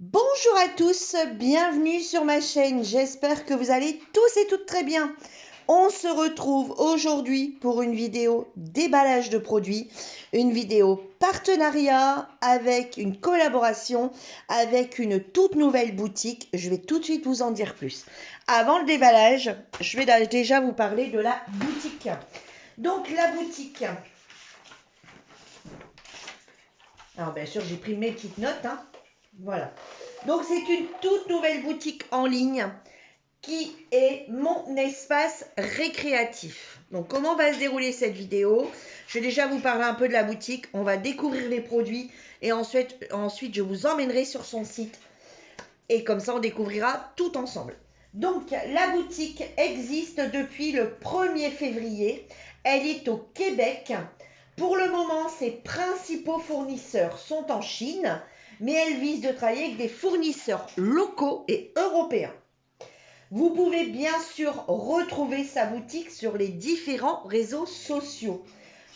Bonjour à tous, bienvenue sur ma chaîne, j'espère que vous allez tous et toutes très bien. On se retrouve aujourd'hui pour une vidéo déballage de produits, une vidéo partenariat avec une collaboration avec une toute nouvelle boutique. Je vais tout de suite vous en dire plus. Avant le déballage, je vais déjà vous parler de la boutique. Donc la boutique, alors bien sûr j'ai pris mes petites notes, voilà. Donc c'est une toute nouvelle boutique en ligne qui est mon espace récréatif. Donc comment va se dérouler cette vidéo? Je vais déjà vous parler un peu de la boutique, on va découvrir les produits et ensuite je vous emmènerai sur son site et comme ça on découvrira tout ensemble. Donc la boutique existe depuis le 1er février, elle est au Québec. Pour le moment, ses principaux fournisseurs sont en Chine, mais elle vise de travailler avec des fournisseurs locaux et européens. Vous pouvez bien sûr retrouver sa boutique sur les différents réseaux sociaux.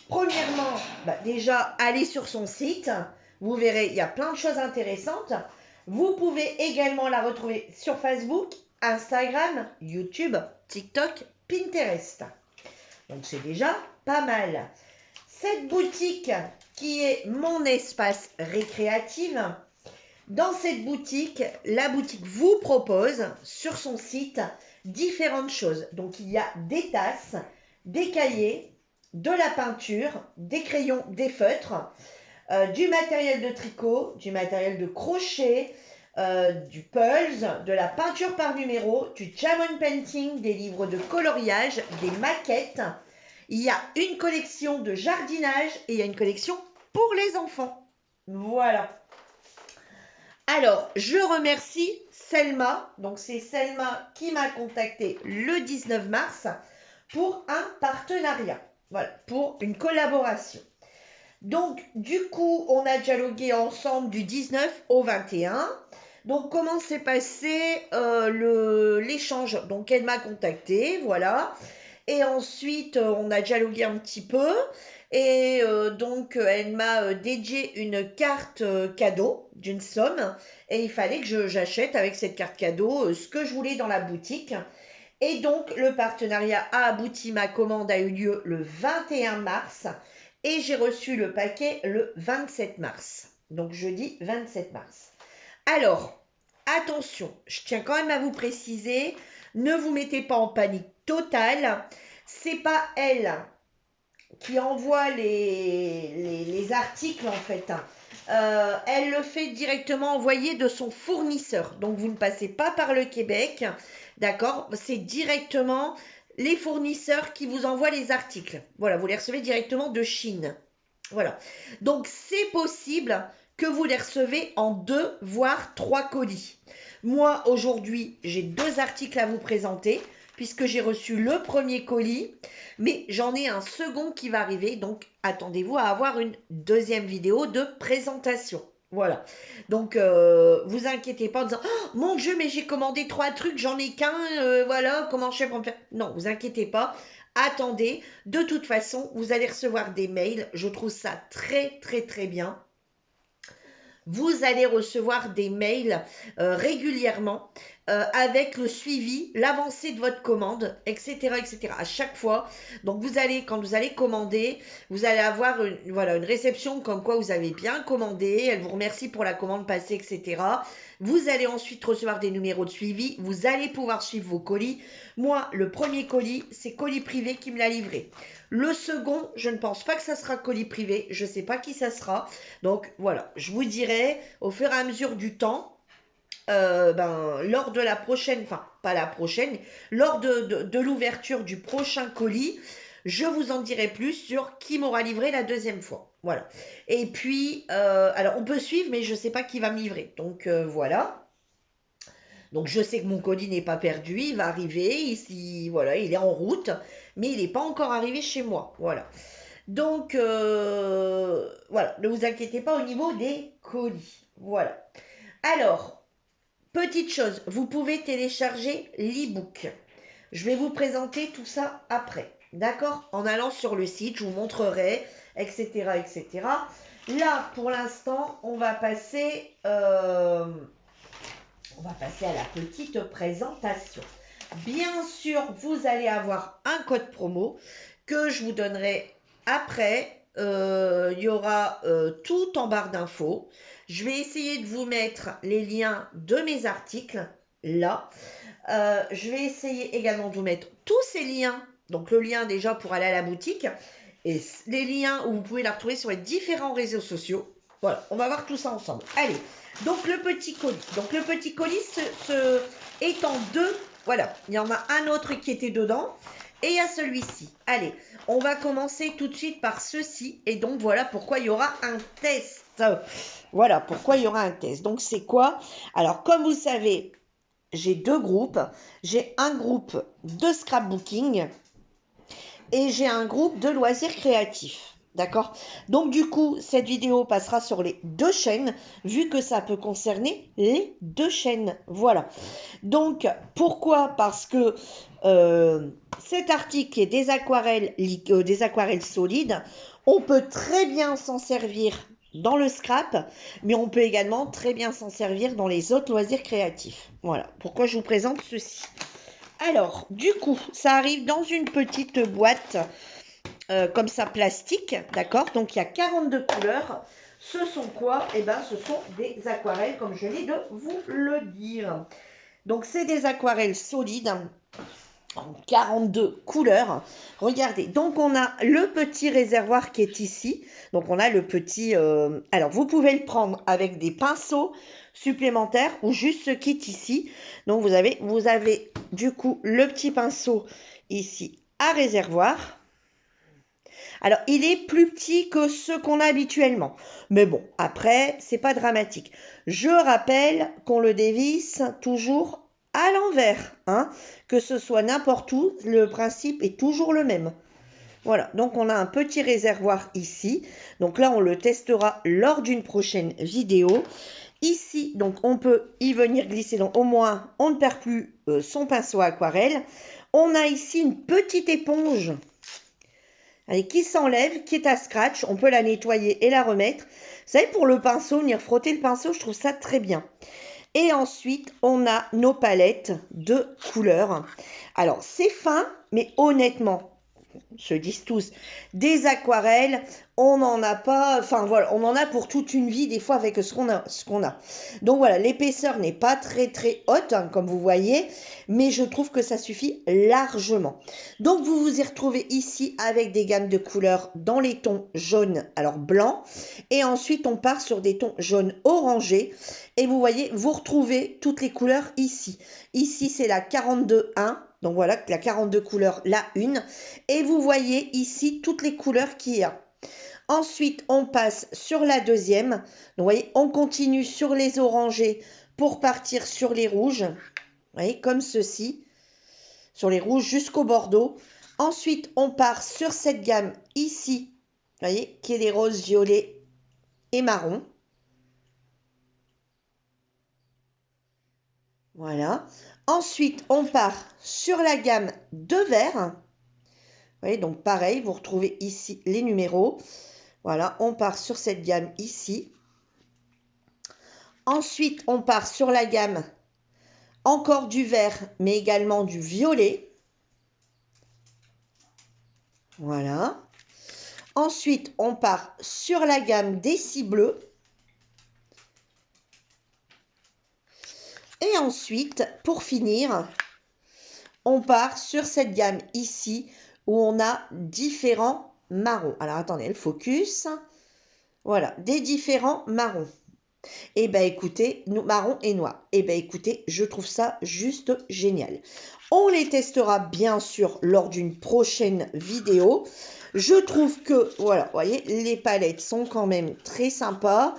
Premièrement, déjà, allez sur son site. Vous verrez, il y a plein de choses intéressantes. Vous pouvez également la retrouver sur Facebook, Instagram, YouTube, TikTok, Pinterest. Donc c'est déjà pas mal. Cette boutique qui est mon espace récréatif, dans cette boutique, la boutique vous propose sur son site différentes choses. Donc il y a des tasses, des cahiers, de la peinture, des crayons, des feutres, du matériel de tricot, du matériel de crochet, du pulse, de la peinture par numéro, du diamond painting, des livres de coloriage, des maquettes. Il y a une collection de jardinage et il y a une collection pour les enfants. Voilà. Alors, je remercie Selma. Donc, c'est Selma qui m'a contacté le 19 mars pour un partenariat. Voilà, pour une collaboration. Donc, du coup, on a dialogué ensemble du 19 au 21. Donc, comment s'est passé l'échange? Donc, elle m'a contacté, voilà. Et ensuite, on a dialogué un petit peu. Et donc, elle m'a dédié une carte cadeau d'une somme. Et il fallait que j'achète avec cette carte cadeau ce que je voulais dans la boutique. Et donc, le partenariat a abouti. Ma commande a eu lieu le 21 mars. Et j'ai reçu le paquet le 27 mars. Donc, jeudi 27 mars. Alors, attention, je tiens quand même à vous préciser, ne vous mettez pas en panique totale. C'est pas elle qui envoie les articles en fait. Elle le fait directement envoyer de son fournisseur. Donc vous ne passez pas par le Québec, d'accord? C'est directement les fournisseurs qui vous envoient les articles. Voilà, vous les recevez directement de Chine. Voilà. Donc c'est possible que vous les recevez en 2 voire 3 colis. Moi aujourd'hui, j'ai 2 articles à vous présenter puisque j'ai reçu le premier colis, mais j'en ai un second qui va arriver, donc attendez-vous à avoir une deuxième vidéo de présentation. Voilà. Donc, vous inquiétez pas en disant oh, mon Dieu, mais j'ai commandé 3 trucs, j'en ai qu'un, voilà, comment je fais pour me faire. Non, vous inquiétez pas. Attendez, de toute façon, vous allez recevoir des mails. Je trouve ça très, très, très bien. Vous allez recevoir des mails régulièrement avec le suivi, l'avancée de votre commande, etc., etc. À chaque fois. Donc vous allez, quand vous allez commander, vous allez avoir une réception comme quoi vous avez bien commandé. Elle vous remercie pour la commande passée, etc. Vous allez ensuite recevoir des numéros de suivi. Vous allez pouvoir suivre vos colis. Moi, le premier colis, c'est Colis Privé qui me l'a livré. Le second, je ne pense pas que ça sera colis privé. Je ne sais pas qui ça sera. Donc voilà, je vous dirai au fur et à mesure du temps, lors de la prochaine, enfin pas la prochaine, lors de l'ouverture du prochain colis, je vous en dirai plus sur qui m'aura livré la deuxième fois. Voilà. Et puis, alors on peut suivre, mais je ne sais pas qui va me livrer. Donc voilà. Donc je sais que mon colis n'est pas perdu, il va arriver, ici, voilà, il est en route, mais il n'est pas encore arrivé chez moi. Voilà. Donc, voilà, ne vous inquiétez pas au niveau des colis. Voilà. Alors, petite chose, vous pouvez télécharger l'e-book. Je vais vous présenter tout ça après. D'accord? En allant sur le site, je vous montrerai, etc., etc. Là, pour l'instant, on va passer on va passer à la petite présentation. Bien sûr, vous allez avoir un code promo que je vous donnerai après. Il y aura tout en barre d'infos. Je vais essayer de vous mettre les liens de mes articles là. Je vais essayer également de vous mettre tous ces liens. Donc le lien déjà pour aller à la boutique et les liens où vous pouvez la retrouver sur les différents réseaux sociaux. Voilà, on va voir tout ça ensemble. Allez, donc le petit colis. Donc le petit colis est en deux. Voilà, il y en a un autre qui était dedans. Et il y a celui-ci. Allez, on va commencer tout de suite par ceci. Et donc, voilà pourquoi il y aura un test. Voilà pourquoi il y aura un test. Donc, c'est quoi? Alors, comme vous savez, j'ai deux groupes. J'ai un groupe de scrapbooking et j'ai un groupe de loisirs créatifs. D'accord? Donc, du coup, cette vidéo passera sur les deux chaînes, vu que ça peut concerner les deux chaînes. Voilà. Donc, pourquoi? Parce que cet article qui est des aquarelles solides, on peut très bien s'en servir dans le scrap, mais on peut également très bien s'en servir dans les autres loisirs créatifs. Voilà, pourquoi je vous présente ceci. Alors, du coup, ça arrive dans une petite boîte comme ça, plastique, d'accord? Donc, il y a 42 couleurs. Ce sont quoi? Eh bien, ce sont des aquarelles, comme je viens de vous le dire. Donc, c'est des aquarelles solides en 42 couleurs. Regardez, donc on a le petit réservoir qui est ici. Donc, on a le petit... alors, vous pouvez le prendre avec des pinceaux supplémentaires ou juste ce kit ici. Donc, vous avez du coup le petit pinceau ici à réservoir. Alors, il est plus petit que ceux qu'on a habituellement. Mais bon, après, c'est pas dramatique. Je rappelle qu'on le dévisse toujours à l'envers. Hein, que ce soit n'importe où, le principe est toujours le même. Voilà, donc on a un petit réservoir ici. Donc là, on le testera lors d'une prochaine vidéo. Ici, donc on peut y venir glisser. Donc au moins, on ne perd plus son pinceau à aquarelle. On a ici une petite éponge. Allez, qui s'enlève, qui est à scratch. On peut la nettoyer et la remettre. Vous savez, pour le pinceau, venir frotter le pinceau, je trouve ça très bien. Et ensuite, on a nos palettes de couleurs. Alors, c'est fin, mais honnêtement, se disent tous, des aquarelles, on n'en a pas, enfin voilà, on en a pour toute une vie des fois avec ce qu'on a. Donc voilà, l'épaisseur n'est pas très haute, hein, comme vous voyez, mais je trouve que ça suffit largement. Donc vous vous y retrouvez ici avec des gammes de couleurs dans les tons jaunes, alors blanc, et ensuite on part sur des tons jaunes orangés, et vous voyez, vous retrouvez toutes les couleurs ici. Ici c'est la 42.1. Donc voilà, la 42 couleurs, la une. Et vous voyez ici toutes les couleurs qu'il y a. Ensuite, on passe sur la deuxième. Donc vous voyez, on continue sur les orangés pour partir sur les rouges. Vous voyez, comme ceci. Sur les rouges jusqu'au bordeaux. Ensuite, on part sur cette gamme ici. Vous voyez, qui est les roses, violets et marron. Voilà. Ensuite, on part sur la gamme de vert. Vous voyez, donc pareil, vous retrouvez ici les numéros. Voilà, on part sur cette gamme ici. Ensuite, on part sur la gamme encore du vert, mais également du violet. Voilà. Ensuite, on part sur la gamme des scies bleus. Et ensuite, pour finir, on part sur cette gamme ici où on a différents marrons. Alors, attendez, le focus. Voilà, des différents marrons. Et bien, écoutez, marron et noir. Et bien, écoutez, je trouve ça juste génial. On les testera bien sûr lors d'une prochaine vidéo. Je trouve que, voilà, vous voyez, les palettes sont quand même très sympas.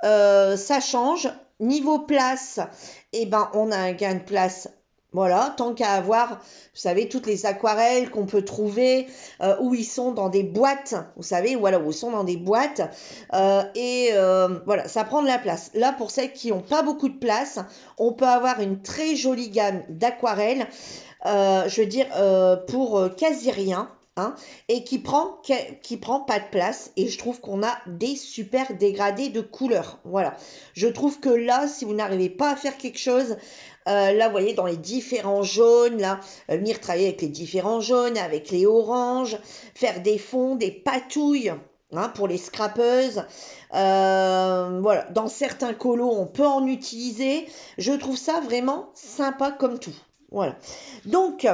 Ça change. Niveau place, eh ben, on a un gain de place. Voilà, tant qu'à avoir, vous savez, toutes les aquarelles qu'on peut trouver où ils sont dans des boîtes, vous savez, voilà, où ils sont dans des boîtes. Voilà, ça prend de la place. Là, pour celles qui n'ont pas beaucoup de place, on peut avoir une très jolie gamme d'aquarelles, je veux dire, pour quasi rien. hein, et qui prend pas de place. Et je trouve qu'on a des super dégradés de couleurs. Voilà. Je trouve que là, si vous n'arrivez pas à faire quelque chose, là, vous voyez, dans les différents jaunes, là, venir travailler avec les différents jaunes, avec les oranges, faire des fonds, des patouilles, hein, pour les scrapeuses. Voilà, dans certains colos, on peut en utiliser. Je trouve ça vraiment sympa comme tout. Voilà. Donc,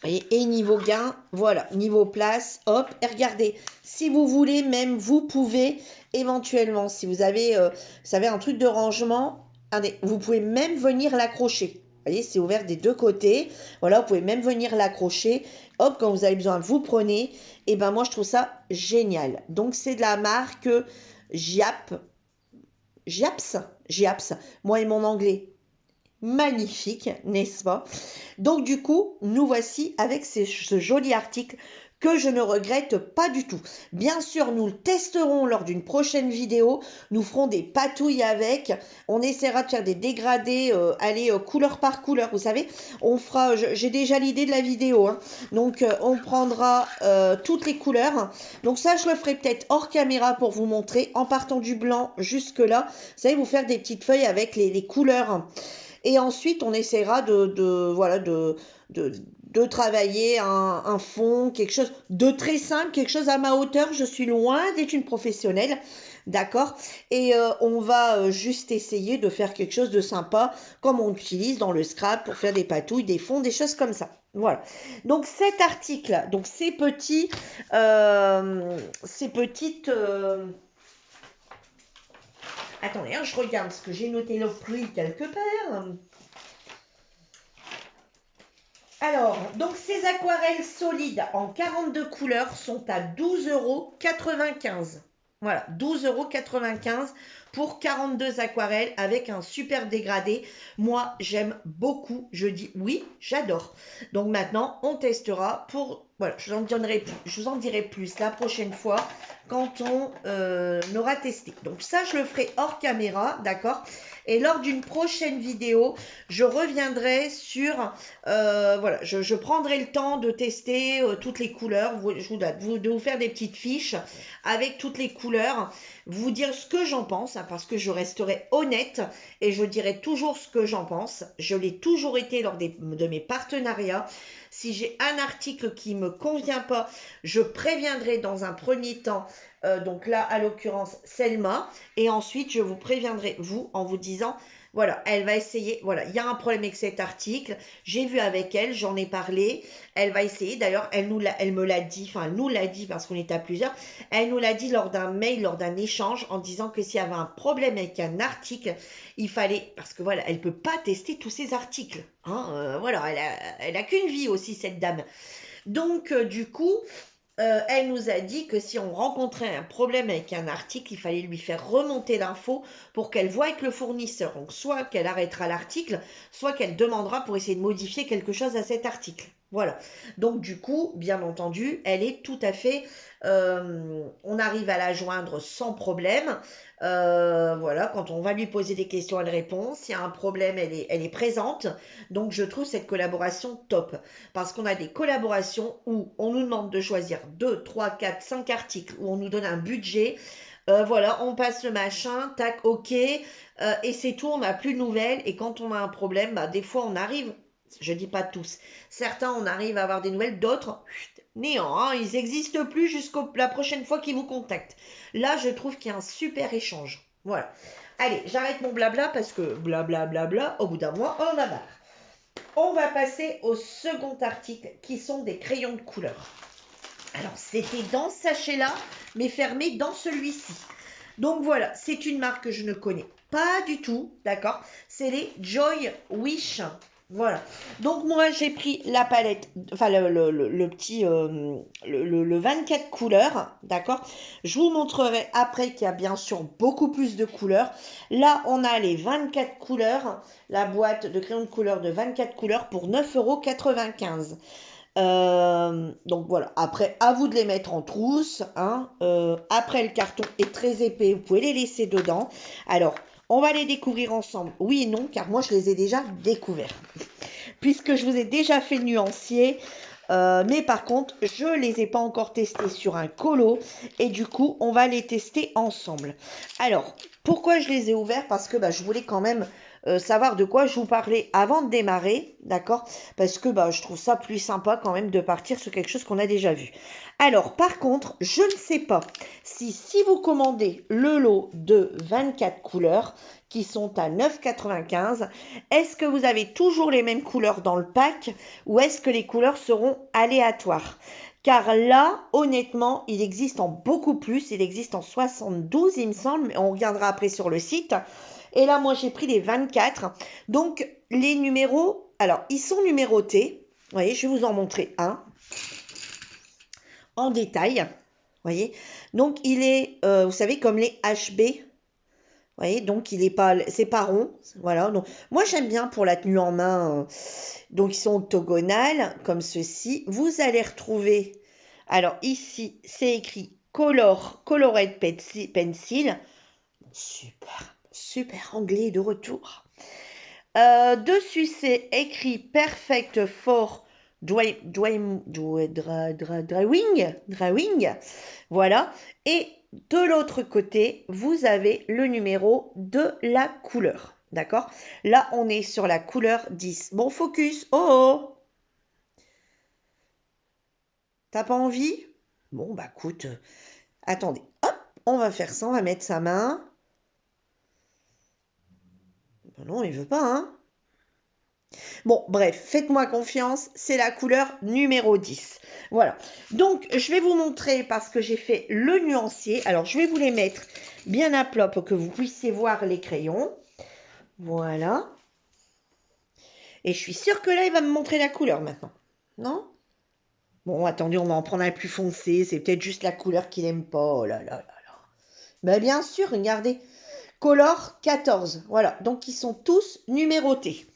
et niveau gain, voilà, niveau place, hop, et regardez, si vous voulez même, vous pouvez éventuellement, si vous avez, vous savez, un truc de rangement, regardez, vous pouvez même venir l'accrocher. Vous voyez, c'est ouvert des deux côtés. Voilà, vous pouvez même venir l'accrocher. Hop, quand vous avez besoin, vous prenez. Et ben moi, je trouve ça génial. Donc, c'est de la marque Giaps. Moi et mon anglais, magnifique, n'est-ce pas? Donc du coup, nous voici avec ce joli article que je ne regrette pas du tout. Bien sûr, nous le testerons lors d'une prochaine vidéo. Nous ferons des patouilles avec. On essaiera de faire des dégradés, couleur par couleur. Vous savez, on fera, j'ai déjà l'idée de la vidéo, hein. Donc on prendra toutes les couleurs. Donc ça, je le ferai peut-être hors caméra pour vous montrer, en partant du blanc jusque là. Vous savez, vous faire des petites feuilles avec les couleurs. Et ensuite, on essaiera de travailler un fond, quelque chose de très simple, quelque chose à ma hauteur. Je suis loin d'être une professionnelle, d'accord? Et on va juste essayer de faire quelque chose de sympa, comme on utilise dans le scrap pour faire des patouilles, des fonds, des choses comme ça. Voilà. Donc cet article, donc ces petites... Attendez, hein, je regarde parce que j'ai noté le prix quelque part. Alors, donc ces aquarelles solides en 42 couleurs sont à 12,95 €. Voilà, 12,95 € pour 42 aquarelles avec un super dégradé. Moi, j'aime beaucoup. Je dis oui, j'adore. Donc maintenant, on testera pour... Voilà, je vous en dirai plus la prochaine fois quand on aura testé. Donc ça, je le ferai hors caméra, d'accord? Et lors d'une prochaine vidéo, je reviendrai sur... voilà, je prendrai le temps de tester toutes les couleurs, de vous faire des petites fiches avec toutes les couleurs, vous dire ce que j'en pense, hein, parce que je resterai honnête et je dirai toujours ce que j'en pense. Je l'ai toujours été lors de mes partenariats. Si j'ai un article qui ne me convient pas, je préviendrai dans un premier temps, donc là, à l'occurrence, Selma, et ensuite, je vous préviendrai, vous, en vous disant... Voilà, elle va essayer, voilà, il y a un problème avec cet article, j'ai vu avec elle, j'en ai parlé, elle va essayer, d'ailleurs, elle me l'a dit, enfin, elle nous l'a dit parce qu'on était à plusieurs, elle nous l'a dit lors d'un mail, lors d'un échange, en disant que s'il y avait un problème avec un article, il fallait, parce que voilà, elle ne peut pas tester tous ces articles, hein, voilà, elle a qu'une vie aussi, cette dame. Donc, du coup... elle nous a dit que si on rencontrait un problème avec un article, il fallait lui faire remonter l'info pour qu'elle voie avec le fournisseur. Donc, soit qu'elle arrêtera l'article, soit qu'elle demandera pour essayer de modifier quelque chose à cet article. Voilà. Donc, du coup, bien entendu, elle est tout à fait... on arrive à la joindre sans problème. Voilà, quand on va lui poser des questions, elle répond. S'il y a un problème, elle est présente. Donc, je trouve cette collaboration top. Parce qu'on a des collaborations où on nous demande de choisir 2, 3, 4, 5 articles, où on nous donne un budget. Voilà, on passe le machin, tac, ok, et c'est tout, on n'a plus de nouvelles. Et quand on a un problème, bah, des fois on arrive, je dis pas tous, certains on arrive à avoir des nouvelles, d'autres, néant, hein, ils n'existent plus jusqu'à la prochaine fois qu'ils vous contactent. Là, je trouve qu'il y a un super échange. Voilà. Allez, j'arrête mon blabla parce que blabla, au bout d'un mois, on en a marre. On va passer au second article qui sont des crayons de couleur. Alors, c'était dans ce sachet-là, mais fermé dans celui-ci. Donc voilà, c'est une marque que je ne connais pas du tout, d'accord? C'est les Joy Wish. Voilà. Donc moi, j'ai pris la palette, enfin le petit, le 24 couleurs, d'accord? Je vous montrerai après qu'il y a bien sûr beaucoup plus de couleurs. Là, on a les 24 couleurs, la boîte de crayons de couleur de 24 couleurs pour 9,95 €. Donc voilà, après à vous de les mettre en trousse, hein. Après le carton est très épais, vous pouvez les laisser dedans. Alors, on va les découvrir ensemble, oui et non, car moi je les ai déjà découverts. Puisque je vous ai déjà fait le nuancier, Mais par contre, je ne les ai pas encore testés sur un colo. Et du coup, on va les tester ensemble. Alors, pourquoi je les ai ouverts? Parce que je voulais quand même savoir de quoi je vous parlais avant de démarrer. D'accord? Parce que je trouve ça plus sympa quand même de partir sur quelque chose qu'on a déjà vu. Alors, par contre, je ne sais pas si vous commandez le lot de 24 couleurs qui sont à 9,95, est-ce que vous avez toujours les mêmes couleurs dans le pack ou est-ce que les couleurs seront aléatoires? Car là, honnêtement, il existe en beaucoup plus, il existe en 72, il me semble, mais on regardera après sur le site. Et là, moi, j'ai pris les 24. Donc, les numéros, alors, ils sont numérotés. Vous voyez, je vais vous en montrer un en détail. Vous voyez, donc il est, vous savez, comme les HB. Vous voyez, donc il est pas, c'est pas rond, voilà. Donc moi j'aime bien pour la tenue en main. Donc ils sont octogonales comme ceci. Vous allez retrouver, alors ici c'est écrit Colored Pencil. Super anglais de retour. Dessus c'est écrit Perfect for Drawing. Voilà. Et de l'autre côté, vous avez le numéro de la couleur. D'accord? Là, on est sur la couleur 10. Bon, focus. Oh! T'as pas envie? Bon, écoute. Attendez. Hop, on va faire ça. On va mettre sa main. Non, il veut pas, hein? Bon, bref, faites-moi confiance, c'est la couleur numéro 10. Voilà, donc je vais vous montrer parce que j'ai fait le nuancier. Alors, je vais vous les mettre bien à plat pour que vous puissiez voir les crayons. Voilà. Et je suis sûre que là, il va me montrer la couleur maintenant. Non? Bon, attendez, on va en prendre un plus foncé. C'est peut-être juste la couleur qu'il n'aime pas. Oh là là là là. Ben, bien sûr, regardez. Color 14. Voilà, donc ils sont tous numérotés.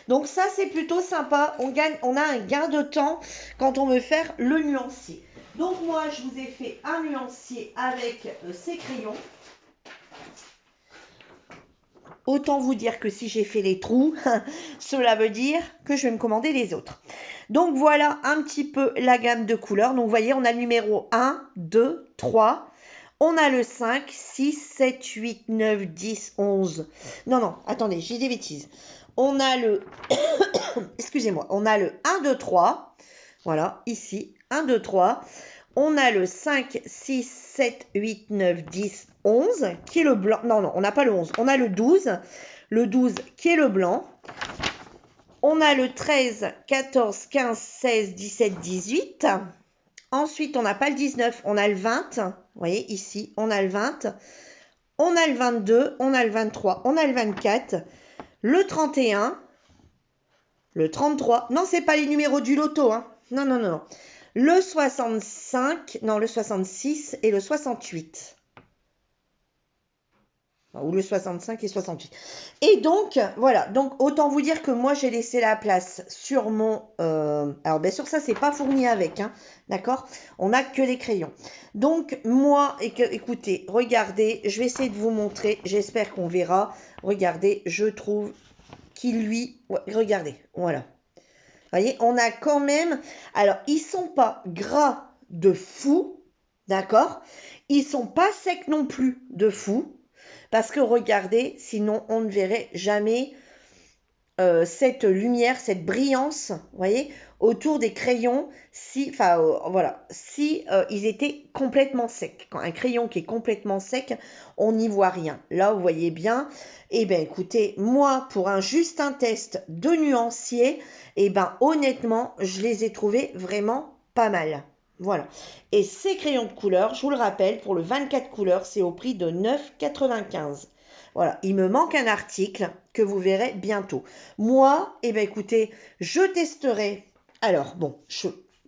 Donc ça, c'est plutôt sympa. On a un gain de temps quand on veut faire le nuancier. Donc moi, je vous ai fait un nuancier avec ces crayons. Autant vous dire que si j'ai fait les trous, cela veut dire que je vais me commander les autres. Donc voilà un petit peu la gamme de couleurs. Donc vous voyez, on a le numéro 1, 2, 3. On a le 5, 6, 7, 8, 9, 10, 11. Non, attendez, j'ai des bêtises. On a le... Excusez-moi. On a le 1, 2, 3. Voilà, ici. 1, 2, 3. On a le 5, 6, 7, 8, 9, 10, 11, qui est le blanc. Non, on n'a pas le 11. On a le 12. Le 12 qui est le blanc. On a le 13, 14, 15, 16, 17, 18. Ensuite, on n'a pas le 19, on a le 20. Vous voyez, ici, on a le 20. On a le 22, on a le 23, on a le 24. Le 31, le 33. Non, c'est pas les numéros du loto. Hein. Non. Le 65, non, le 66 et le 68. Ou le 65 et 68. Et donc, voilà. Donc, autant vous dire que moi, j'ai laissé la place sur mon... alors, bien sûr, ça, c'est pas fourni avec. Hein, d'accord? On n'a que les crayons. Donc, moi, écoutez, regardez. Je vais essayer de vous montrer. J'espère qu'on verra. Regardez, je trouve qu'il lui... Ouais, regardez, voilà. Vous voyez, on a quand même... Alors, ils sont pas gras de fou. D'accord? Ils sont pas secs non plus de fou. Parce que regardez, sinon on ne verrait jamais cette lumière, cette brillance, vous voyez, autour des crayons, si ils étaient complètement secs. Quand un crayon qui est complètement sec, on n'y voit rien. Là, vous voyez bien. Eh bien, écoutez, moi, pour juste un test de nuancier, honnêtement, je les ai trouvés vraiment pas mal. Voilà. Et ces crayons de couleur, je vous le rappelle, pour le 24 couleurs, c'est au prix de 9,95. Voilà, il me manque un article que vous verrez bientôt. Moi, écoutez, je testerai. Alors, bon,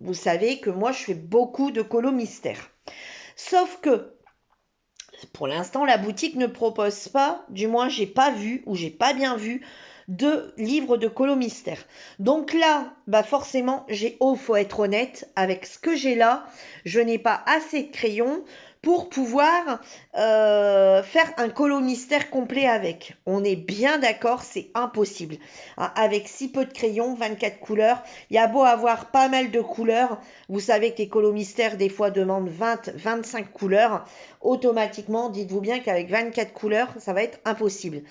vous savez que moi, je fais beaucoup de colos mystères. Sauf que, pour l'instant, la boutique ne propose pas, du moins, j'ai pas vu ou j'ai pas bien vu de livres de colos mystères. Donc là, forcément, faut être honnête avec ce que j'ai là. Je n'ai pas assez de crayons pour pouvoir faire un colo mystère complet avec. On est bien d'accord, c'est impossible. Hein, avec si peu de crayons, 24 couleurs, il y a beau avoir pas mal de couleurs, vous savez que les colos mystères des fois demandent 20, 25 couleurs, automatiquement, dites-vous bien qu'avec 24 couleurs, ça va être impossible.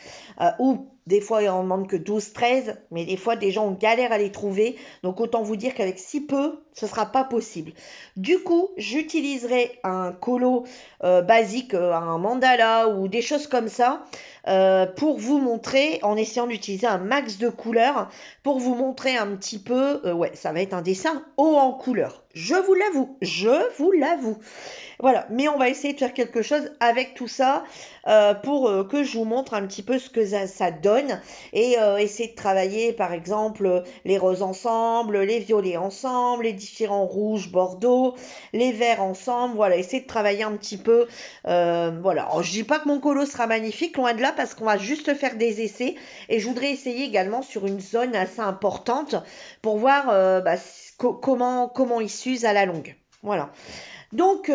Ou des fois, il en demande que 12, 13, mais des fois, des gens ont galère à les trouver. Donc, autant vous dire qu'avec si peu, ce ne sera pas possible. Du coup, j'utiliserai un colo basique, un mandala ou des choses comme ça pour vous montrer, en essayant d'utiliser un max de couleurs, pour vous montrer un petit peu, ouais, ça va être un dessin haut en couleurs. Je vous l'avoue, je vous l'avoue. Voilà, mais on va essayer de faire quelque chose avec tout ça pour que je vous montre un petit peu ce que ça donne et essayer de travailler par exemple les roses ensemble, les violets ensemble, les différents rouges, bordeaux, les verts ensemble, voilà, essayer de travailler un petit peu, voilà. Alors, je dis pas que mon colo sera magnifique, loin de là, parce qu'on va juste faire des essais et je voudrais essayer également sur une zone assez importante pour voir comment il s'use à la longue. Voilà. Donc,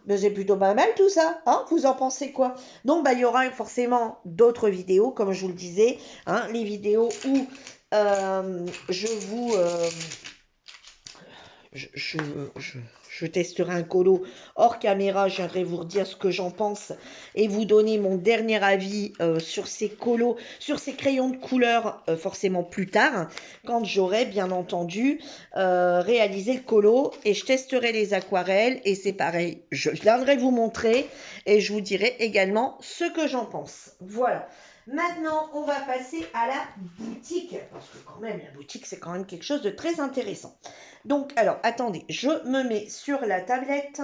c'est plutôt pas mal tout ça, hein, vous en pensez quoi? Donc, il y aura forcément d'autres vidéos, comme je vous le disais, hein, les vidéos où je vous... je testerai un colo hors caméra, je viendrai vous redire ce que j'en pense et vous donner mon dernier avis sur ces colos, sur ces crayons de couleur forcément plus tard, quand j'aurai bien entendu réalisé le colo et je testerai les aquarelles et c'est pareil, je viendrai vous montrer et je vous dirai également ce que j'en pense. Voilà. Maintenant, on va passer à la boutique, parce que quand même, la boutique, c'est quand même quelque chose de très intéressant. Donc, alors, attendez, je me mets sur la tablette.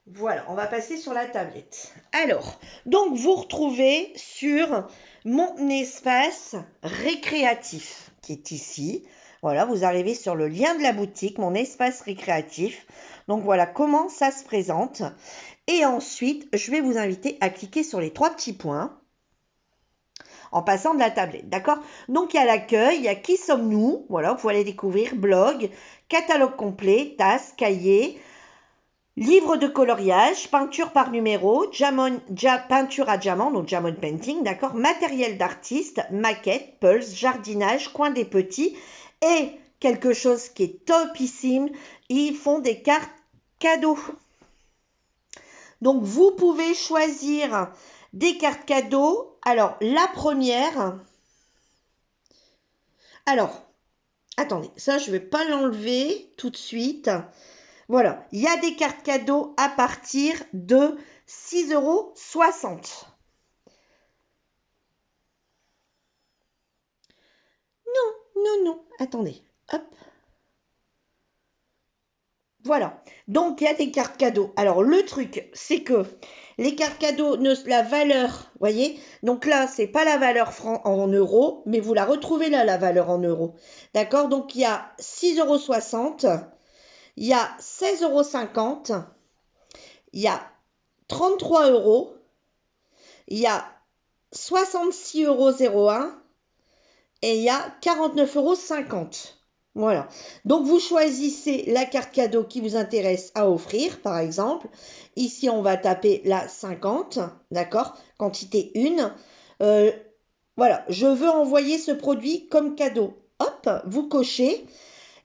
Voilà, on va passer sur la tablette. Alors, donc, vous retrouvez sur mon espace récréatif, qui est ici. Voilà, vous arrivez sur le lien de la boutique, mon espace récréatif. Donc, voilà comment ça se présente. Et ensuite, je vais vous inviter à cliquer sur les 3 petits points en passant de la tablette, d'accord? Donc, il y a l'accueil, il y a qui sommes-nous? Voilà, vous pouvez aller découvrir blog, catalogue complet, tasse, cahier, livre de coloriage, peinture par numéro, peinture à diamant, donc diamond painting, d'accord? Matériel d'artiste, maquette, pulse, jardinage, coin des petits et quelque chose qui est topissime, ils font des cartes cadeaux. Donc, vous pouvez choisir des cartes cadeaux. Alors, la première... Alors, attendez, ça, je ne vais pas l'enlever tout de suite. Voilà, il y a des cartes cadeaux à partir de 6,60 €. Non, attendez, hop. Voilà, donc il y a des cartes cadeaux. Alors le truc, c'est que les cartes cadeaux, la valeur, voyez, donc là, c'est pas la valeur en euros, mais vous la retrouvez là, la valeur en euros. D'accord? Donc il y a 6,60 €, il y a 16,50 €, il y a 33 €, il y a 66,01 € et il y a 49,50 €. Voilà. Donc, vous choisissez la carte cadeau qui vous intéresse à offrir, par exemple. Ici, on va taper la 50, d'accord? Quantité 1. Voilà, je veux envoyer ce produit comme cadeau. Hop, vous cochez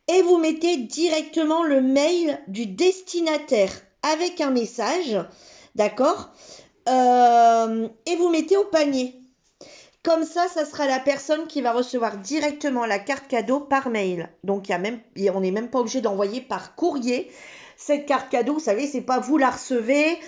et vous mettez directement le mail du destinataire avec un message, d'accord? Et vous mettez au panier. Comme ça sera la personne qui va recevoir directement la carte cadeau par mail. Donc, on n'est même pas obligé d'envoyer par courrier. Cette carte cadeau, vous savez, c'est pas vous la recevez,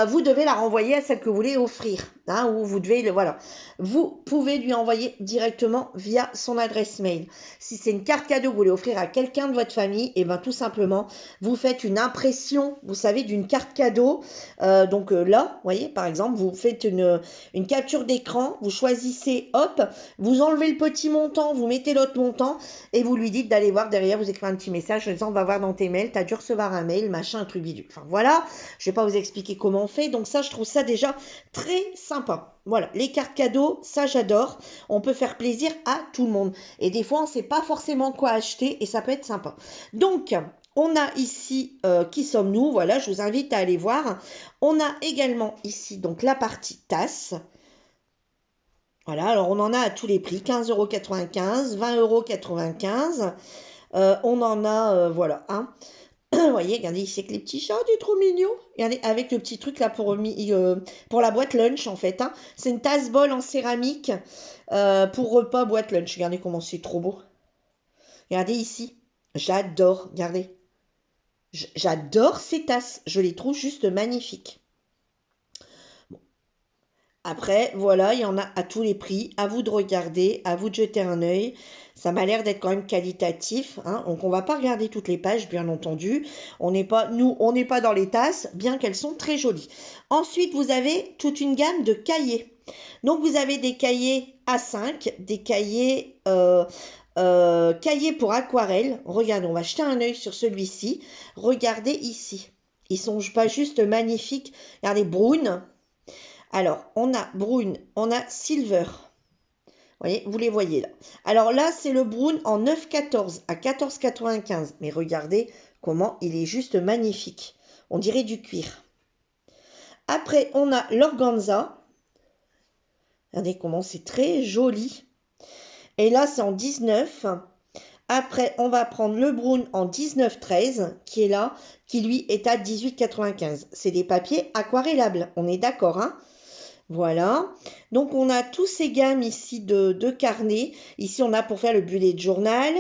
vous devez la renvoyer à celle que vous voulez offrir. Hein, ou vous devez, voilà. Vous pouvez lui envoyer directement via son adresse mail. Si c'est une carte cadeau que vous voulez offrir à quelqu'un de votre famille, et bien tout simplement, vous faites une impression, vous savez, d'une carte cadeau. Là, vous voyez, par exemple, vous faites une capture d'écran, vous choisissez, hop, vous enlevez le petit montant, vous mettez l'autre montant, et vous lui dites d'aller voir derrière, vous écrivez un petit message en disant, on va voir dans tes mails, tu as dû recevoir un mail, machin, un truc bidule. Enfin, voilà, je vais pas vous expliquer comment on fait, donc ça, je trouve ça déjà très sympa. Voilà, les cartes cadeaux, ça j'adore. On peut faire plaisir à tout le monde. Et des fois, on ne sait pas forcément quoi acheter et ça peut être sympa. Donc, On a ici Qui sommes-nous? Voilà, je vous invite à aller voir. On a également ici donc la partie tasse. Voilà, alors on en a à tous les prix, 15,95 €, 20,95 €. On en a, voilà, hein. Vous voyez, regardez ici avec les petits chats, du trop mignon. Regardez, avec le petit truc là pour la boîte lunch en fait, hein. C'est une tasse-bol en céramique pour repas boîte lunch. Regardez comment c'est trop beau. Regardez ici, j'adore, regardez. J'adore ces tasses, je les trouve juste magnifiques. Après, voilà, il y en a à tous les prix. À vous de regarder, à vous de jeter un œil. Ça m'a l'air d'être quand même qualitatif, hein. Donc, on va pas regarder toutes les pages, bien entendu. On n'est pas dans les tasses, bien qu'elles sont très jolies. Ensuite, vous avez toute une gamme de cahiers. Donc, vous avez des cahiers A5, des cahiers, cahiers pour aquarelle. Regardez, on va jeter un œil sur celui-ci. Regardez ici. Ils sont pas juste magnifiques. Regardez, Brune. Alors, on a brune, on a silver. Vous les voyez là. Alors là, c'est le brune en 9,14 à 14,95. Mais regardez comment il est juste magnifique. On dirait du cuir. Après, on a l'organza. Regardez comment c'est très joli. Et là, c'est en 19. Après, on va prendre le brune en 19,13 qui est là, qui lui est à 18,95. C'est des papiers aquarellables. On est d'accord, hein? Voilà, donc on a tous ces gammes ici de carnets. Ici, on a pour faire le bullet journal.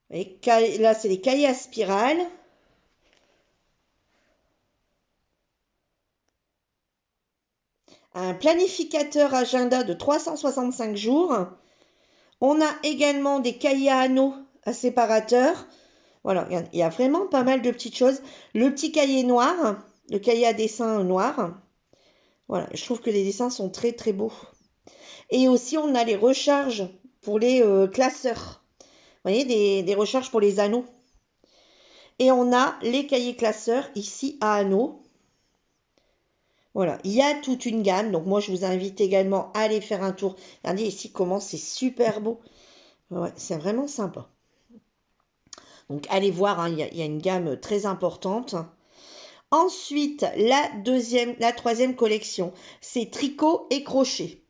Et là, c'est les cahiers à spirale. Un planificateur agenda de 365 jours. On a également des cahiers à anneaux à séparateur. Voilà, il y a vraiment pas mal de petites choses. Le petit cahier noir, le cahier à dessin noir. Voilà, je trouve que les dessins sont très très beaux. Et aussi, on a les recharges pour les classeurs. Vous voyez, des recharges pour les anneaux. Et on a les cahiers classeurs ici à anneaux. Voilà, il y a toute une gamme. Donc moi, je vous invite également à aller faire un tour. Regardez ici comment c'est super beau. Ouais, c'est vraiment sympa. Donc allez voir, hein, il y a une gamme très importante. Ensuite, la troisième collection, c'est tricot et crochet.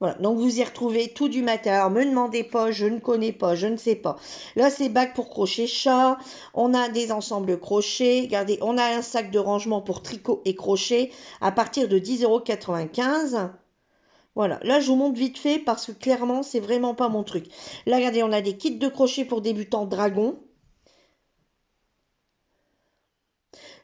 Voilà, donc vous y retrouvez tout du matériel. Alors, me demandez pas, je ne connais pas, je ne sais pas. Là, c'est bac pour crochet chat. On a des ensembles crochet. Regardez, on a un sac de rangement pour tricot et crochet à partir de 10,95 €. Voilà, là, je vous montre vite fait parce que clairement, c'est vraiment pas mon truc. Là, regardez, on a des kits de crochet pour débutants dragon.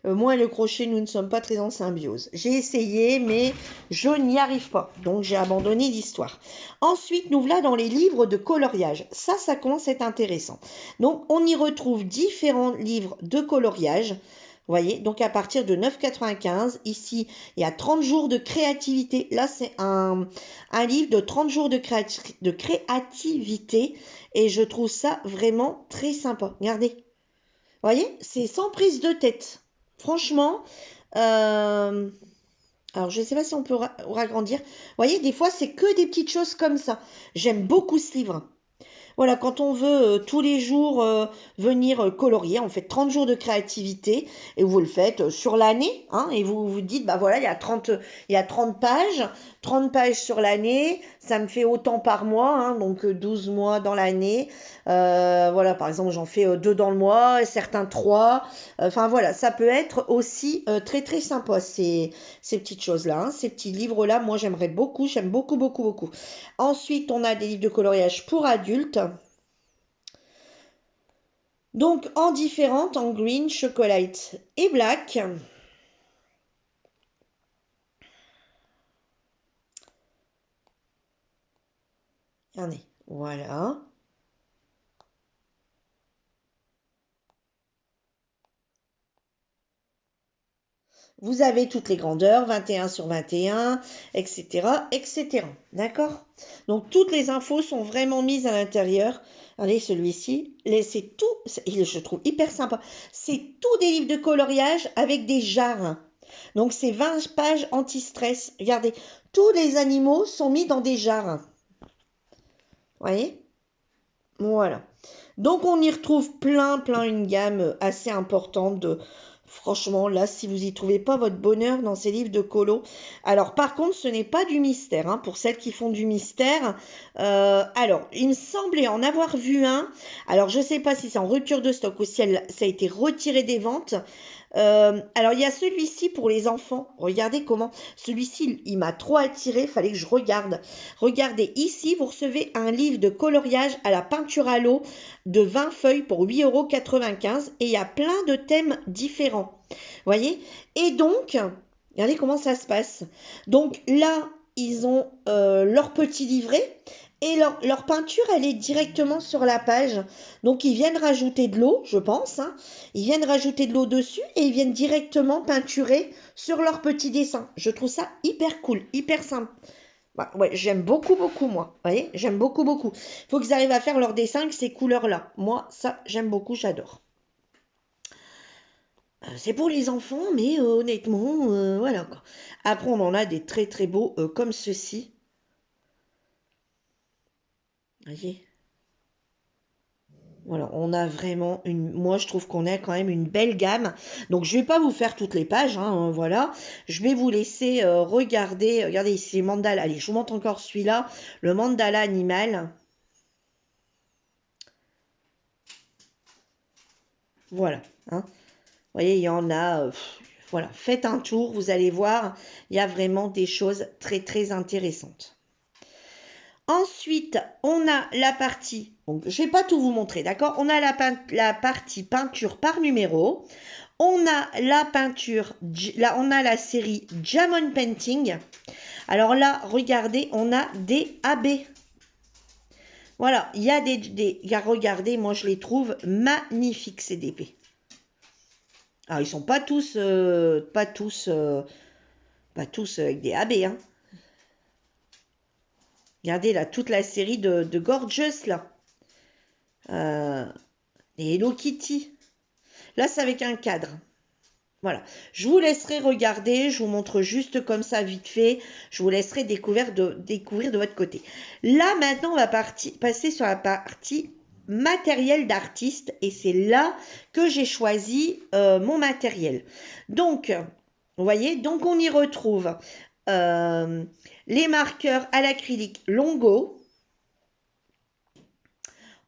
Moi et le crochet, nous ne sommes pas très en symbiose. J'ai essayé, mais je n'y arrive pas. Donc, j'ai abandonné l'histoire. Ensuite, nous voilà dans les livres de coloriage. Ça commence à être intéressant. Donc, on y retrouve différents livres de coloriage. Vous voyez, donc à partir de 9,95 €, ici, il y a 30 jours de créativité. Là, c'est un livre de 30 jours de créativité. Et je trouve ça vraiment très sympa. Regardez. Vous voyez, c'est sans prise de tête. Franchement, alors je ne sais pas si on peut ragrandir. Vous voyez, des fois, c'est que des petites choses comme ça. J'aime beaucoup ce livre. Voilà, quand on veut tous les jours venir colorier, on fait 30 jours de créativité et vous le faites sur l'année, hein, et vous vous dites, bah voilà, il y a 30 pages sur l'année, ça me fait autant par mois, hein, donc 12 mois dans l'année. Voilà, par exemple, j'en fais 2 dans le mois, certains 3. Enfin voilà, ça peut être aussi très très sympa ces petites choses-là, hein, ces petits livres-là. Moi, j'aime beaucoup, beaucoup, beaucoup. Ensuite, on a des livres de coloriage pour adultes. Donc, en différentes, en green, chocolate et black. Regardez, voilà. Vous avez toutes les grandeurs, 21 sur 21, etc., etc. D'accord? Donc, toutes les infos sont vraiment mises à l'intérieur. Regardez celui-ci, c'est tout, je trouve hyper sympa. C'est tout des livres de coloriage avec des jarres. Donc, c'est 20 pages anti-stress. Regardez, tous les animaux sont mis dans des jarres. Vous voyez? Voilà. Donc, on y retrouve plein, une gamme assez importante de... Franchement, là, si vous y trouvez pas votre bonheur dans ces livres de colo. Alors, par contre, ce n'est pas du mystère, hein, pour celles qui font du mystère. Alors, il me semblait en avoir vu un. Alors, je sais pas si c'est en rupture de stock ou si ça a été retiré des ventes. Alors, il y a celui-ci pour les enfants. Regardez comment. Celui-ci, il m'a trop attiré. Fallait que je regarde. Regardez, ici, vous recevez un livre de coloriage à la peinture à l'eau de 20 feuilles pour 8,95 € et il y a plein de thèmes différents. Voyez? Et donc, regardez comment ça se passe. Donc là, ils ont leur petit livret et leur peinture, elle est directement sur la page. Donc, ils viennent rajouter de l'eau, je pense. Hein. Ils viennent rajouter de l'eau dessus et ils viennent directement peinturer sur leur petit dessin. Je trouve ça hyper cool, hyper simple. Bah, ouais, j'aime beaucoup, moi. Vous voyez, j'aime beaucoup. Il faut qu'ils arrivent à faire leur dessin avec ces couleurs-là. Moi, ça, j'aime beaucoup, j'adore. C'est pour les enfants, mais honnêtement, voilà quoi. Après, on en a des très beaux comme ceci. Vous voyez? Voilà, on a vraiment une... Moi, je trouve qu'on a quand même une belle gamme. Donc, je ne vais pas vous faire toutes les pages, hein, voilà. Je vais vous laisser regarder. Regardez ici, les mandalas. Allez, je vous montre encore celui-là. Le mandala animal. Voilà, hein. Vous voyez, il y en a... voilà, faites un tour, vous allez voir. Il y a vraiment des choses très intéressantes. Ensuite, on a la partie, donc je ne vais pas tout vous montrer, d'accord? On a la partie peinture par numéro. On a la peinture, là on a la série Diamond Painting. Alors là, regardez, on a des AB. Voilà, il y a regardez, moi je les trouve magnifiques ces DP. Alors ils sont pas tous avec des AB, hein. Regardez là, toute la série de Gorgeous, là. Les Hello Kitty. Là, c'est avec un cadre. Voilà. Je vous laisserai regarder. Je vous montre juste comme ça, vite fait. Je vous laisserai découvrir de votre côté. Là, maintenant, on va passer sur la partie matériel d'artiste. Et c'est là que j'ai choisi mon matériel. Donc, vous voyez, donc on y retrouve les marqueurs à l'acrylique Longo.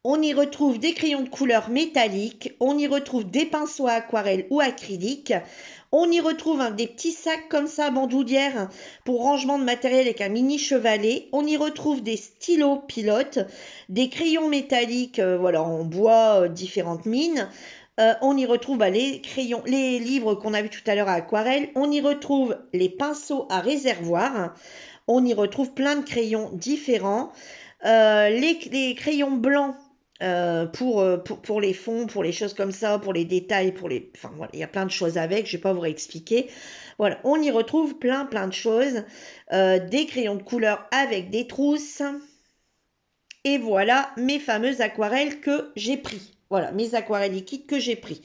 On y retrouve des crayons de couleur métallique. On y retrouve des pinceaux à aquarelle ou acrylique. On y retrouve des petits sacs comme ça, bandoulières, pour rangement de matériel avec un mini chevalet. On y retrouve des stylos pilotes, des crayons métalliques voilà, en bois, différentes mines. On y retrouve les livres qu'on a vu tout à l'heure à aquarelle. On y retrouve les pinceaux à réservoir. On y retrouve plein de crayons différents. Les crayons blancs pour les fonds, pour les choses comme ça, pour les détails, enfin voilà, il y a plein de choses avec, je vais pas vous réexpliquer. Voilà, on y retrouve plein de choses, des crayons de couleur avec des trousses. Et voilà mes fameuses aquarelles que j'ai pris. Voilà, mes aquarelles liquides que j'ai pris.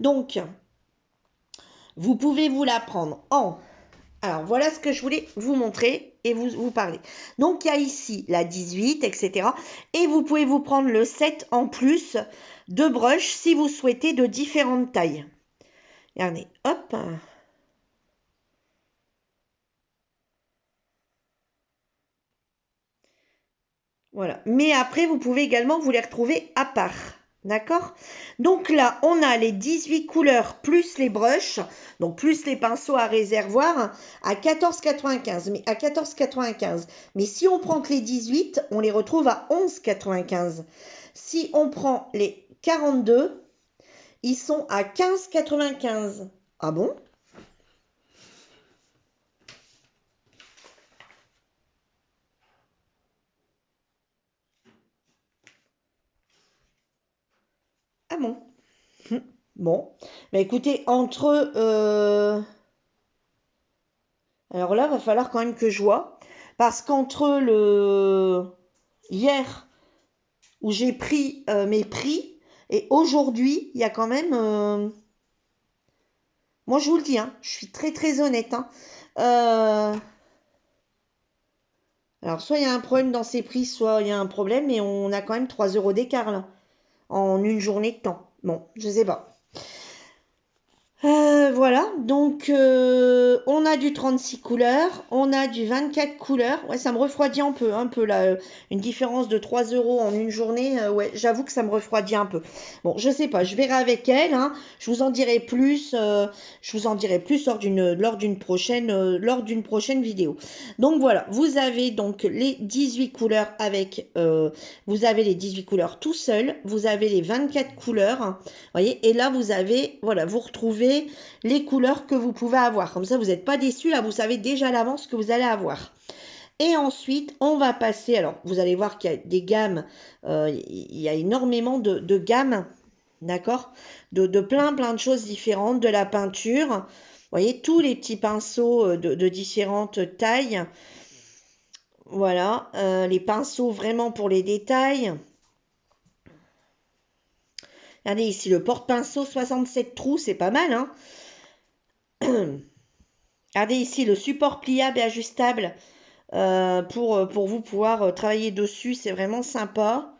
Donc, vous pouvez vous la prendre en... Alors, voilà ce que je voulais vous montrer et vous parler. Donc, il y a ici la 18, etc. Et vous pouvez vous prendre le 7 en plus de brushes si vous souhaitez de différentes tailles. Regardez, hop. Voilà. Mais après, vous pouvez également vous les retrouver à part. D'accord? Donc là, on a les 18 couleurs plus les brushes, donc plus les pinceaux à réservoir à 14,95. Mais à 14,95. Mais si on prend que les 18, on les retrouve à 11,95. Si on prend les 42, ils sont à 15,95. Ah bon? Ah bon? Bon. Bah écoutez, entre... Alors là, va falloir quand même que je vois. Parce qu'entre hier, où j'ai pris mes prix, et aujourd'hui, il y a quand même... Moi, je vous le dis, hein, je suis très honnête. Hein. Alors, soit il y a un problème dans ces prix, soit il y a un problème, mais on a quand même 3 € d'écart, là, en une journée de temps. Bon, je sais pas. Voilà, donc on a du 36 couleurs, on a du 24 couleurs. Ouais, ça me refroidit un peu là. Une différence de 3 € en une journée, ouais, j'avoue que ça me refroidit un peu. Bon, je sais pas, je verrai avec elle, hein. Je vous en dirai plus, lors d'une prochaine vidéo. Donc voilà, vous avez donc les 18 couleurs vous avez les 18 couleurs tout seul, vous avez les 24 couleurs, hein, voyez, et là vous avez, voilà, vous retrouvez les couleurs que vous pouvez avoir. Comme ça, vous n'êtes pas déçus. Là, vous savez déjà à l'avance ce que vous allez avoir. Et ensuite, on va passer. Alors, vous allez voir qu'il y a des gammes. Il y a énormément de gammes. D'accord, de plein de choses différentes. De la peinture. Vous voyez, tous les petits pinceaux de différentes tailles. Voilà. Les pinceaux vraiment pour les détails. Regardez ici, le porte-pinceau 67 trous. C'est pas mal, hein. Regardez ici le support pliable et ajustable pour vous pouvoir travailler dessus. C'est vraiment sympa.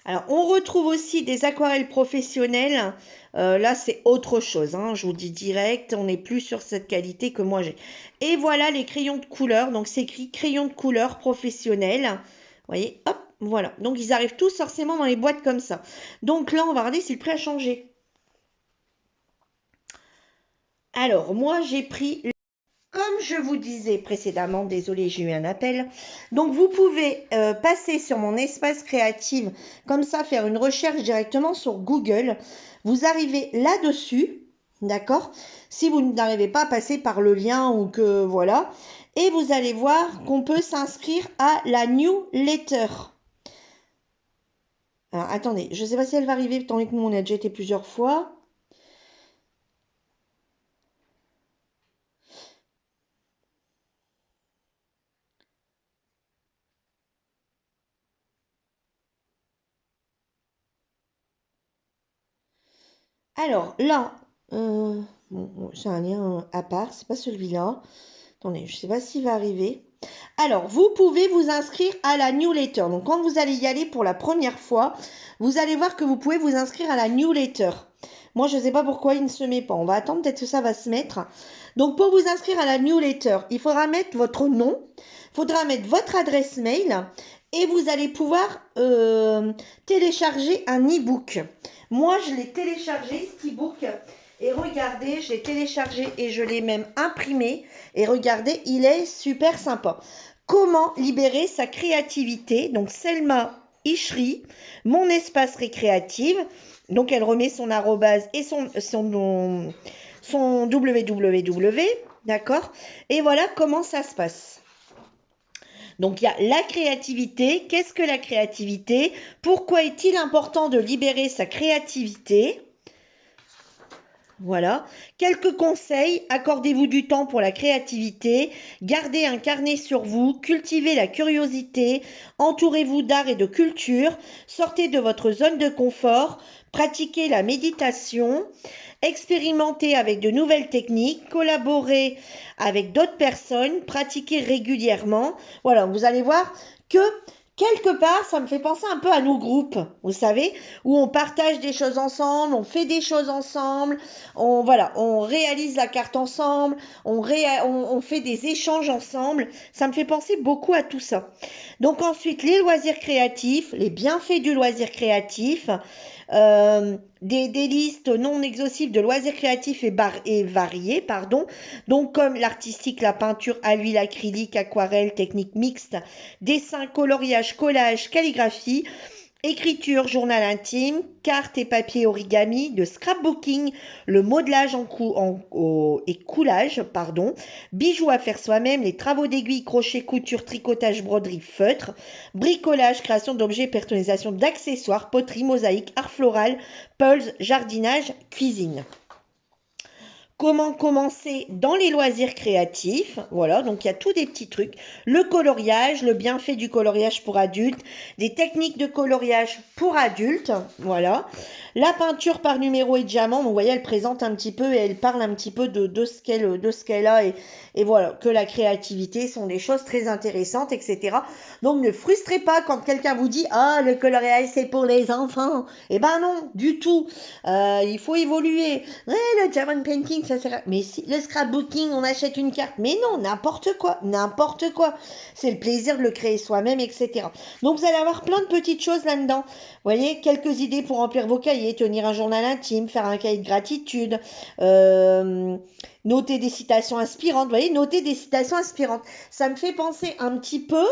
Alors, on retrouve aussi des aquarelles professionnelles. Là, c'est autre chose, hein, je vous dis direct. On n'est plus sur cette qualité que moi j'ai. Et voilà les crayons de couleur. Donc, c'est écrit crayon de couleur professionnel. Vous voyez, hop, voilà. Donc, ils arrivent tous forcément dans les boîtes comme ça. Donc là, on va regarder si le prix a changé. Alors, moi, j'ai pris... Comme je vous disais précédemment, désolé, j'ai eu un appel. Donc, vous pouvez passer sur mon espace créatif, comme ça, faire une recherche directement sur Google. Vous arrivez là-dessus, d'accord? Si vous n'arrivez pas à passer par le lien ou que voilà. Et vous allez voir qu'on peut s'inscrire à la newsletter. Alors, attendez, je ne sais pas si elle va arriver, étant donné que nous, on a déjà été plusieurs fois. Alors là, bon, c'est un lien à part, c'est pas celui-là. Attendez, je ne sais pas s'il va arriver. Alors, vous pouvez vous inscrire à la newsletter. Donc, quand vous allez y aller pour la première fois, vous allez voir que vous pouvez vous inscrire à la newsletter. Moi, je ne sais pas pourquoi il ne se met pas. On va attendre, peut-être que ça va se mettre. Donc, pour vous inscrire à la newsletter, il faudra mettre votre nom, il faudra mettre votre adresse mail et vous allez pouvoir télécharger un e-book. Moi, je l'ai téléchargé, cet e-book. Et regardez, je l'ai téléchargé et je l'ai même imprimé. Et regardez, il est super sympa. Comment libérer sa créativité? Donc, Selma Ishri, mon espace récréatif. Donc, elle remet son arrobase et son www. D'accord? Et voilà comment ça se passe. Donc, il y a la créativité. Qu'est-ce que la créativité? Pourquoi est-il important de libérer sa créativité? Voilà. Quelques conseils. Accordez-vous du temps pour la créativité. Gardez un carnet sur vous. Cultivez la curiosité. Entourez-vous d'art et de culture. Sortez de votre zone de confort. Pratiquez la méditation. Expérimentez avec de nouvelles techniques. Collaborez avec d'autres personnes. Pratiquez régulièrement. Voilà, vous allez voir que quelque part, ça me fait penser un peu à nos groupes, vous savez, où on partage des choses ensemble, on fait des choses ensemble, on réalise la carte ensemble, on fait des échanges ensemble. Ça me fait penser beaucoup à tout ça. Donc ensuite, les loisirs créatifs, les bienfaits du loisir créatif, des listes non exhaustives de loisirs créatifs et variés, pardon. Donc comme l'artistique, la peinture à l'huile, acrylique, aquarelle, technique mixte, dessin, coloriage, collage, calligraphie, écriture, journal intime, cartes et papier origami, de scrapbooking, le modelage et coulage, bijoux à faire soi-même, les travaux d'aiguille, crochet, couture, tricotage, broderie, feutre, bricolage, création d'objets, personnalisation d'accessoires, poterie, mosaïque, art floral, puzzle, jardinage, cuisine. comment commencer dans les loisirs créatifs. Voilà, donc il y a tous des petits trucs. Le coloriage, le bienfait du coloriage pour adultes, des techniques de coloriage pour adultes. Voilà. La peinture par numéro et diamant, donc vous voyez, elle présente un petit peu et elle parle un petit peu de ce qu'elle a et voilà, que la créativité sont des choses très intéressantes, etc. Donc ne frustrez pas quand quelqu'un vous dit « Ah, le coloriage c'est pour les enfants ». Eh ben non, du tout. Il faut évoluer. Ouais, le diamond painting, ça sert à... Mais si, le scrapbooking, on achète une carte. Mais non, n'importe quoi, n'importe quoi. C'est le plaisir de le créer soi-même, etc. Donc vous allez avoir plein de petites choses là-dedans. Vous voyez, quelques idées pour remplir vos cahiers, tenir un journal intime, faire un cahier de gratitude, noter des citations inspirantes. Vous voyez, noter des citations inspirantes. Ça me fait penser un petit peu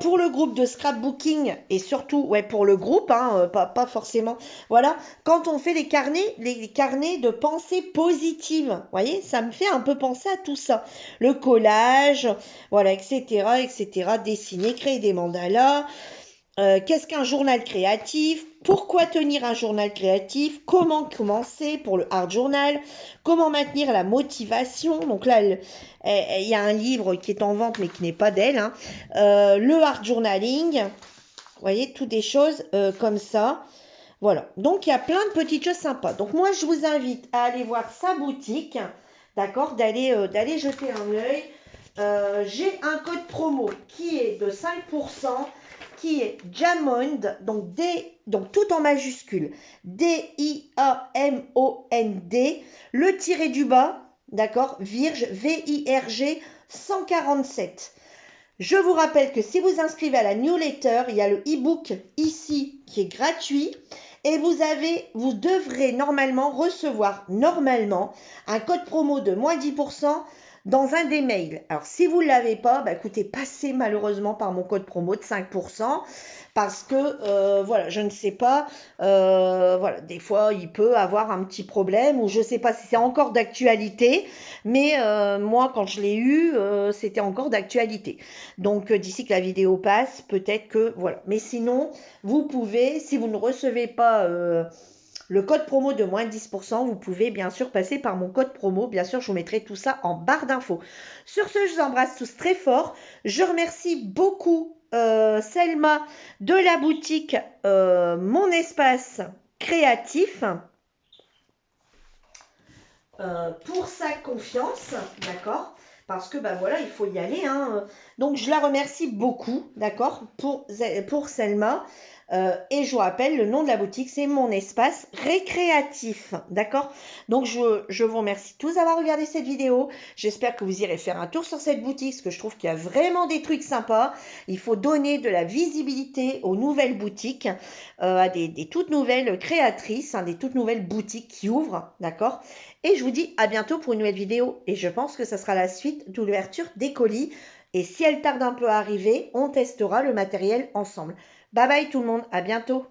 pour le groupe de scrapbooking et surtout ouais, pour le groupe, hein, pas forcément. Voilà, quand on fait les carnets de pensée positive. Vous voyez, ça me fait un peu penser à tout ça. Le collage, voilà, etc., etc. Dessiner, créer des mandalas. Qu'est-ce qu'un journal créatif? Pourquoi tenir un journal créatif? Comment commencer pour le art journal? Comment maintenir la motivation? Donc là, il y a un livre qui est en vente mais qui n'est pas d'elle. Hein. Le art journaling. Vous voyez, toutes des choses comme ça. Voilà. Donc, il y a plein de petites choses sympas. Donc, moi, je vous invite à aller voir sa boutique. D'accord? D'aller jeter un œil. J'ai un code promo qui est de 5%. Qui est Diamond, donc tout en majuscule, D-I-A-M-O-N-D, le tiré du bas, d'accord, Virge, V-I-R-G, 147. Je vous rappelle que si vous inscrivez à la newsletter, il y a le e-book ici qui est gratuit et vous devrez normalement recevoir un code promo de moins 10% dans un des mails. Alors, si vous ne l'avez pas, bah, écoutez, passez malheureusement par mon code promo de 5% parce que, voilà, je ne sais pas, voilà, des fois, il peut avoir un petit problème ou je ne sais pas si c'est encore d'actualité, mais moi, quand je l'ai eu, c'était encore d'actualité. Donc, d'ici que la vidéo passe, peut-être que, voilà. Mais sinon, vous pouvez, si vous ne recevez pas... le code promo de moins 10%, vous pouvez bien sûr passer par mon code promo. Bien sûr, je vous mettrai tout ça en barre d'infos. Sur ce, je vous embrasse tous très fort. Je remercie beaucoup Selma de la boutique Mon Espace Créatif pour sa confiance, d'accord ? Parce que, ben voilà, il faut y aller. Hein. Donc, je la remercie beaucoup, d'accord, pour Selma. Et je vous rappelle, le nom de la boutique, c'est Mon Espace Récréatif, d'accord? Donc, je vous remercie tous d'avoir regardé cette vidéo. J'espère que vous irez faire un tour sur cette boutique, parce que je trouve qu'il y a vraiment des trucs sympas. Il faut donner de la visibilité aux nouvelles boutiques, à des toutes nouvelles créatrices, hein, des toutes nouvelles boutiques qui ouvrent, d'accord? Et je vous dis à bientôt pour une nouvelle vidéo. Et je pense que ça sera la suite de l'ouverture des colis. Et si elle tarde un peu à arriver, on testera le matériel ensemble. Bye bye tout le monde, à bientôt.